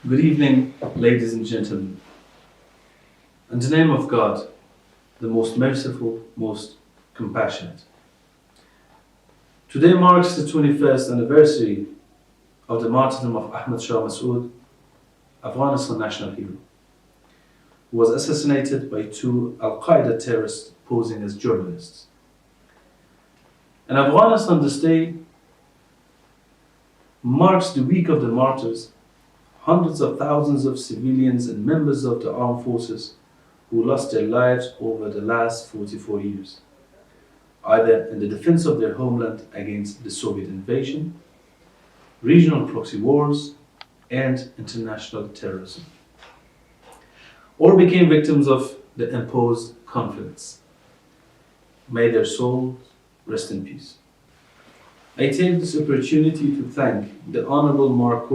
Good evening, ladies and gentlemen. In the name of God, the most merciful, most compassionate. Today marks the 21st anniversary of the martyrdom of Ahmad Shah Massoud, Afghanistan national hero, who was assassinated by two Al-Qaeda terrorists posing as journalists. In Afghanistan, this day marks the week of the martyrs. Hundreds of thousands of civilians and members of the armed forces who lost their lives over the last 44 years, either in the defense of their homeland against the Soviet invasion, regional proxy wars, and international terrorism, or became victims of the imposed conflicts. May their souls rest in peace. I take this opportunity to thank the Honorable Mark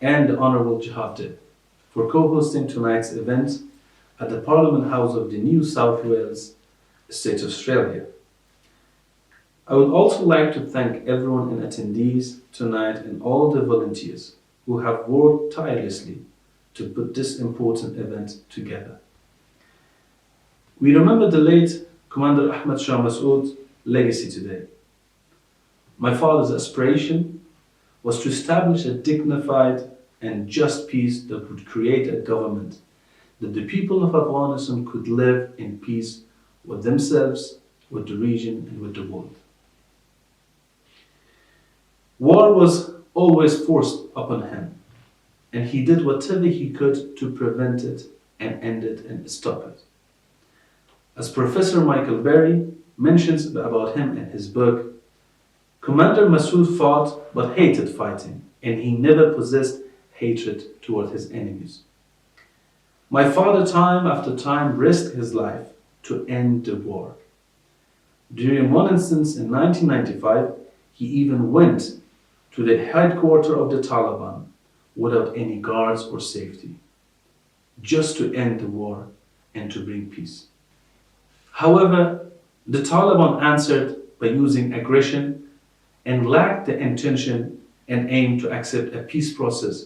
and the Honourable Jihad for co-hosting tonight's event at the Parliament House of the New South Wales State, Australia. I would also like to thank everyone in attendees tonight and all the volunteers who have worked tirelessly to put this important event together. We remember the late Commander Ahmad Shah Massoud's legacy today. My father's aspiration was to establish a dignified and just peace that would create a government that the people of Afghanistan could live in peace with themselves, with the region, and with the world. War was always forced upon him, and he did whatever he could to prevent it and end it and stop it. As Professor Michael Berry mentions about him in his book, Commander Massoud fought but hated fighting, and he never possessed hatred toward his enemies. My father time after time risked his life to end the war. During one instance in 1995, he even went to the headquarters of the Taliban without any guards or safety, just to end the war and to bring peace. However, the Taliban answered by using aggression and lacked the intention and aim to accept a peace process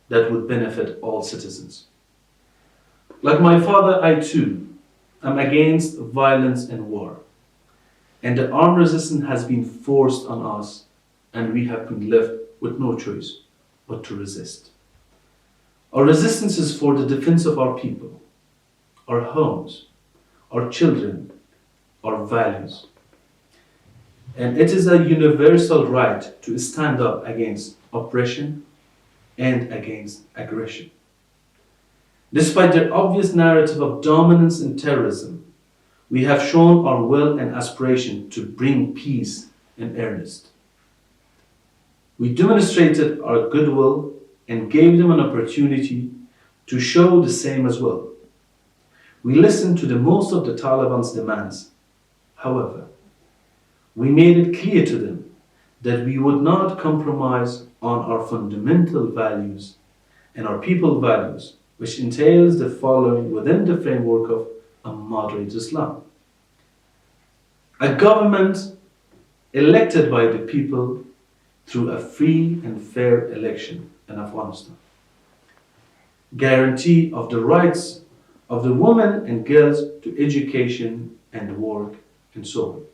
that would benefit all citizens. Like my father, I too am against violence and war, and the armed resistance has been forced on us, and we have been left with no choice but to resist. Our resistance is for the defense of our people, our homes, our children, our values. And it is a universal right to stand up against oppression and against aggression. Despite their obvious narrative of dominance and terrorism, we have shown our will and aspiration to bring peace in earnest. We demonstrated our goodwill and gave them an opportunity to show the same as well. We listened to the most of the Taliban's demands. However, we made it clear to them that we would not compromise on our fundamental values and our people values, which entails the following within the framework of a moderate Islam. A government elected by the people through a free and fair election in Afghanistan. Guarantee of the rights of the women and girls to education and work and so on.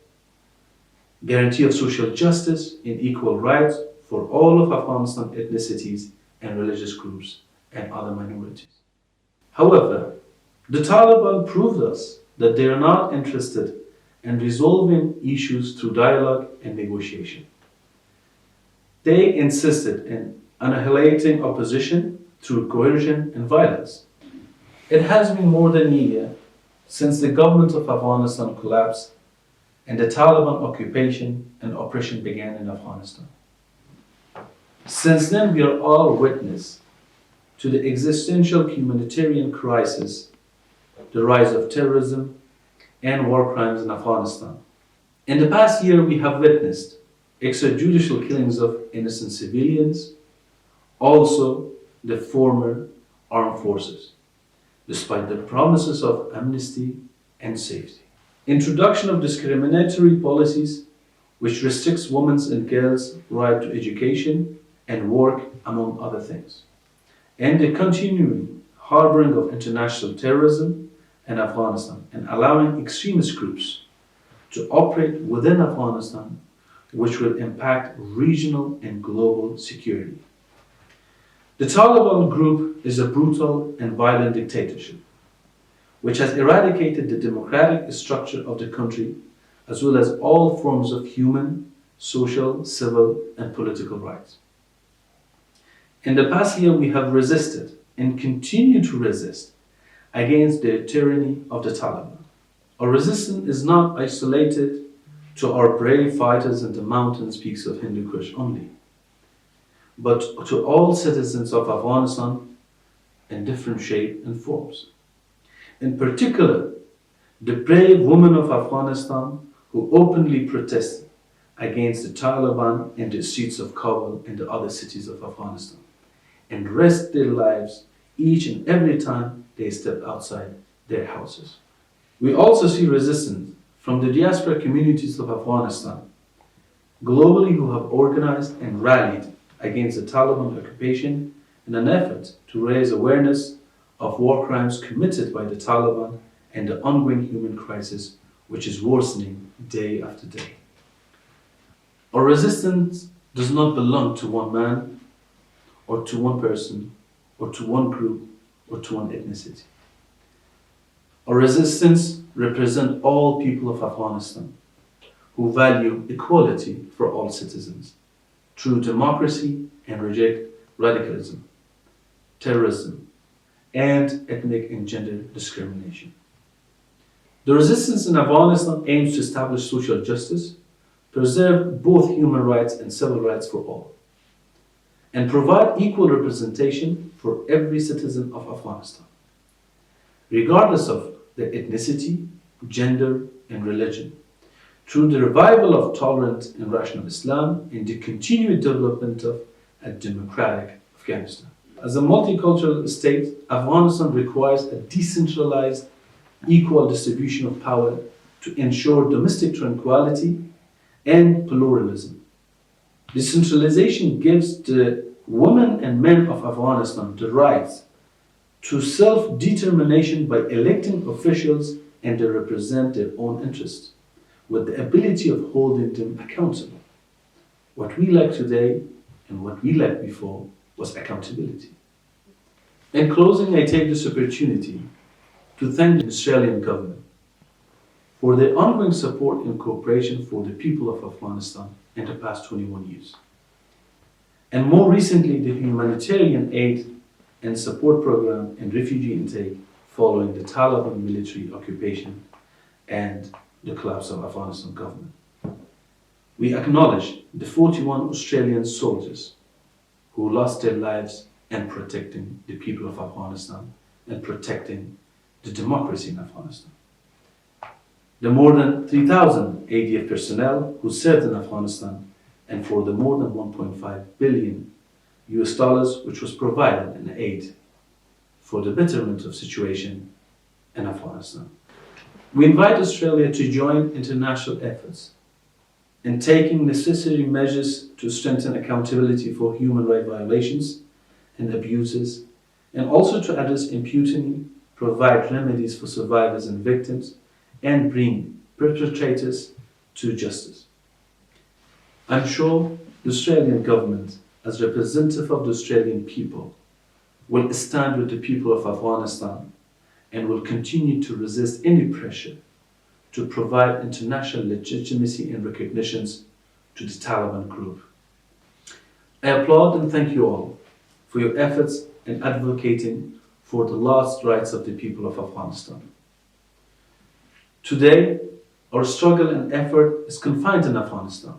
Guarantee of social justice and equal rights for all of Afghanistan ethnicities and religious groups and other minorities. However, the Taliban proved us that they are not interested in resolving issues through dialogue and negotiation. They insisted in annihilating opposition through coercion and violence. It has been more than a year since the government of Afghanistan collapsed and the Taliban occupation and oppression began in Afghanistan. Since then, we are all witness to the existential humanitarian crisis, the rise of terrorism and war crimes in Afghanistan. In the past year, we have witnessed extrajudicial killings of innocent civilians, also the former armed forces, despite the promises of amnesty and safety. Introduction of discriminatory policies which restricts women's and girls' right to education and work, among other things. and the continuing harboring of international terrorism in Afghanistan and allowing extremist groups to operate within Afghanistan, which will impact regional and global security. The Taliban group is a brutal and violent dictatorship, which has eradicated the democratic structure of the country, as well as all forms of human, social, civil, and political rights. In the past year, we have resisted and continue to resist against the tyranny of the Taliban. Our resistance is not isolated to our brave fighters in the mountains peaks of Hindu Kush only, but to all citizens of Afghanistan in different shapes and forms. In particular, the brave women of Afghanistan who openly protested against the Taliban in the streets of Kabul and the other cities of Afghanistan, and risked their lives each and every time they step outside their houses. We also see resistance from the diaspora communities of Afghanistan globally who have organized and rallied against the Taliban occupation in an effort to raise awareness of war crimes committed by the Taliban and the ongoing human crisis which is worsening day after day. Our resistance does not belong to one man or to one person or to one group or to one ethnicity. Our resistance represents all people of Afghanistan who value equality for all citizens, true democracy, and reject radicalism, terrorism, and ethnic and gender discrimination. The resistance in Afghanistan aims to establish social justice, preserve both human rights and civil rights for all, and provide equal representation for every citizen of Afghanistan, regardless of their ethnicity, gender, and religion, through the revival of tolerant and rational Islam and the continued development of a democratic Afghanistan. As a multicultural state, Afghanistan requires a decentralized, equal distribution of power to ensure domestic tranquility and pluralism. Decentralization gives the women and men of Afghanistan the rights to self-determination by electing officials and they represent their own interests, with the ability of holding them accountable. What we lack today and what we lacked before was accountability. In closing, I take this opportunity to thank the Australian government for their ongoing support and cooperation for the people of Afghanistan in the past 21 years. And more recently, the humanitarian aid and support program and refugee intake following the Taliban military occupation and the collapse of Afghanistan government. We acknowledge the 41 Australian soldiers who lost their lives in protecting the people of Afghanistan and protecting the democracy in Afghanistan. The more than 3,000 ADF personnel who served in Afghanistan and for the more than 1.5 billion US dollars which was provided in aid for the betterment of situation in Afghanistan. We invite Australia to join international efforts in taking necessary measures to strengthen accountability for human rights violations and abuses, and also to address impunity, provide remedies for survivors and victims, and bring perpetrators to justice. I'm sure the Australian government, as representative of the Australian people, will stand with the people of Afghanistan and will continue to resist any pressure to provide international legitimacy and recognitions to the Taliban group. I applaud and thank you all for your efforts in advocating for the lost rights of the people of Afghanistan. Today, our struggle and effort is confined in Afghanistan,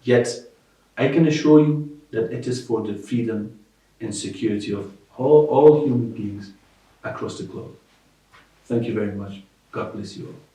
yet I can assure you that it is for the freedom and security of all human beings across the globe. Thank you very much. God bless you all.